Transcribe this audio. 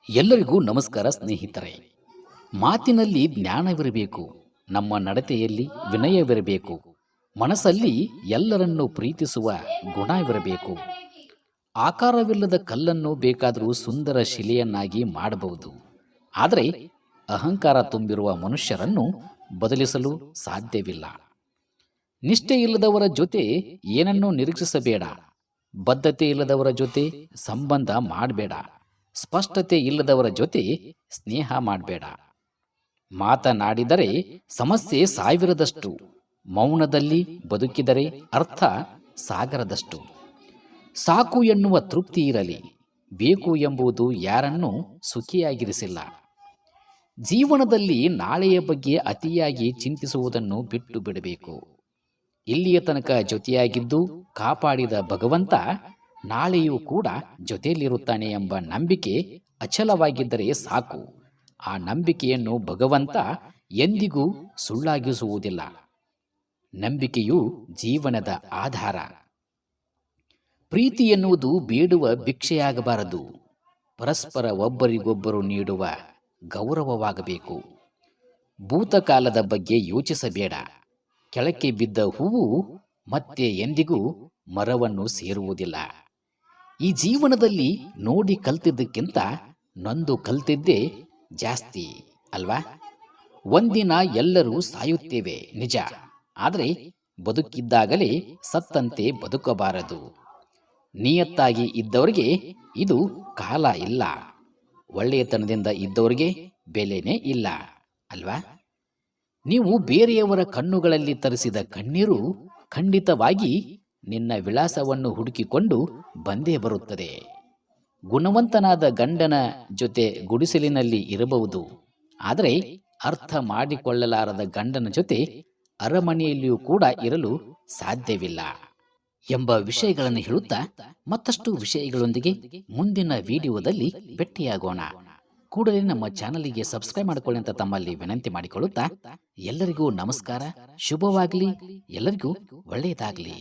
ಎಲ್ಲರಿಗೂ ನಮಸ್ಕಾರ ಸ್ನೇಹಿತರೆ. ಮಾತಿನಲ್ಲಿ ಜ್ಞಾನವಿರಬೇಕು, ನಮ್ಮ ನಡತೆಯಲ್ಲಿ ವಿನಯವಿರಬೇಕು, ಮನಸ್ಸಲ್ಲಿ ಎಲ್ಲರನ್ನೂ ಪ್ರೀತಿಸುವ ಗುಣವಿರಬೇಕು. ಆಕಾರವಿಲ್ಲದ ಕಲ್ಲನ್ನು ಬೇಕಾದರೂ ಸುಂದರ ಶಿಲೆಯನ್ನಾಗಿ ಮಾಡಬಹುದು, ಆದರೆ ಅಹಂಕಾರ ತುಂಬಿರುವ ಮನುಷ್ಯರನ್ನು ಬದಲಿಸಲು ಸಾಧ್ಯವಿಲ್ಲ. ನಿಷ್ಠೆ ಇಲ್ಲದವರ ಜೊತೆ ಏನನ್ನೂ ನಿರೀಕ್ಷಿಸಬೇಡ. ಬದ್ಧತೆ ಇಲ್ಲದವರ ಜೊತೆ ಸಂಬಂಧ ಮಾಡಬೇಡ. ಸ್ಪಷ್ಟತೆ ಇಲ್ಲದವರ ಜೊತೆ ಸ್ನೇಹ ಮಾಡಬೇಡ. ಮಾತನಾಡಿದರೆ ಸಮಸ್ಯೆ ಸಾವಿರದಷ್ಟು, ಮೌನದಲ್ಲಿ ಬದುಕಿದರೆ ಅರ್ಥ ಸಾಗರದಷ್ಟು. ಸಾಕು ಎನ್ನುವ ತೃಪ್ತಿ ಇರಲಿ, ಬೇಕು ಎಂಬುದು ಯಾರನ್ನೂ ಸುಖಿಯಾಗಿರಿಸಿಲ್ಲ. ಜೀವನದಲ್ಲಿ ನಾಳೆಯ ಬಗ್ಗೆ ಅತಿಯಾಗಿ ಚಿಂತಿಸುವುದನ್ನು ಬಿಟ್ಟು ಬಿಡಬೇಕು. ಇಲ್ಲಿಯ ತನಕ ಜೊತೆಯಾಗಿದ್ದು ಕಾಪಾಡಿದ ಭಗವಂತ ನಾಳೆಯೂ ಕೂಡ ಜೊತೆಯಲ್ಲಿರುತ್ತಾನೆ ಎಂಬ ನಂಬಿಕೆ ಅಚಲವಾಗಿದ್ದರೆ ಸಾಕು. ಆ ನಂಬಿಕೆಯನ್ನು ಭಗವಂತ ಎಂದಿಗೂ ಸುಳ್ಳಾಗಿಸುವುದಿಲ್ಲ. ನಂಬಿಕೆಯು ಜೀವನದ ಆಧಾರ. ಪ್ರೀತಿ ಎನ್ನುವುದು ಬೇಡುವ ಭಿಕ್ಷೆಯಾಗಬಾರದು, ಪರಸ್ಪರ ಒಬ್ಬರಿಗೊಬ್ಬರು ನೀಡುವ ಗೌರವವಾಗಬೇಕು. ಭೂತಕಾಲದ ಬಗ್ಗೆ ಯೋಚಿಸಬೇಡ. ಕೆಳಕ್ಕೆ ಬಿದ್ದ ಹೂವು ಮತ್ತೆ ಎಂದಿಗೂ ಮರವನ್ನು ಸೇರುವುದಿಲ್ಲ. ಈ ಜೀವನದಲ್ಲಿ ನೋಡಿ ಕಲ್ತಿದ್ದಕ್ಕಿಂತ ನೊಂದು ಕಲ್ತಿದ್ದೇ ಜಾಸ್ತಿ ಅಲ್ವಾ? ಒಂದಿನ ಎಲ್ಲರೂ ಸಾಯುತ್ತೇವೆ ನಿಜ, ಆದರೆ ಬದುಕಿದ್ದಾಗಲೇ ಸತ್ತಂತೆ ಬದುಕಬಾರದು. ನಿಯತ್ತಾಗಿ ಇದ್ದವರಿಗೆ ಇದು ಕಾಲ ಇಲ್ಲ, ಒಳ್ಳೆಯತನದಿಂದ ಇದ್ದವರಿಗೆ ಬೆಲೆನೇ ಇಲ್ಲ ಅಲ್ವಾ? ನೀವು ಬೇರೆಯವರ ಕಣ್ಣುಗಳಲ್ಲಿ ತರಿಸಿದ ಕಣ್ಣೀರು ಖಂಡಿತವಾಗಿ ನಿನ್ನ ವಿಳಾಸವನ್ನು ಹುಡುಕಿಕೊಂಡು ಬಂದೇ ಬರುತ್ತದೆ. ಗುಣವಂತನಾದ ಗಂಡನ ಜೊತೆ ಗುಡಿಸಲಿನಲ್ಲಿ ಇರಬಹುದು, ಆದರೆ ಅರ್ಥ ಮಾಡಿಕೊಳ್ಳಲಾರದ ಗಂಡನ ಜೊತೆ ಅರಮನೆಯಲ್ಲಿಯೂ ಕೂಡ ಇರಲು ಸಾಧ್ಯವಿಲ್ಲ ಎಂಬ ವಿಷಯಗಳನ್ನು ಹೇಳುತ್ತಾ ಮತ್ತಷ್ಟು ವಿಷಯಗಳೊಂದಿಗೆ ಮುಂದಿನ ವಿಡಿಯೋದಲ್ಲಿ ಭೇಟಿಯಾಗೋಣ. ಕೂಡಲೇ ನಮ್ಮ ಚಾನಲಿಗೆ ಸಬ್ಸ್ಕ್ರೈಬ್ ಮಾಡಿಕೊಳ್ಳಿ ಅಂತ ತಮ್ಮಲ್ಲಿ ವಿನಂತಿ ಮಾಡಿಕೊಳ್ಳುತ್ತಾ ಎಲ್ಲರಿಗೂ ನಮಸ್ಕಾರ. ಶುಭವಾಗಲಿ, ಎಲ್ಲರಿಗೂ ಒಳ್ಳೆಯದಾಗಲಿ.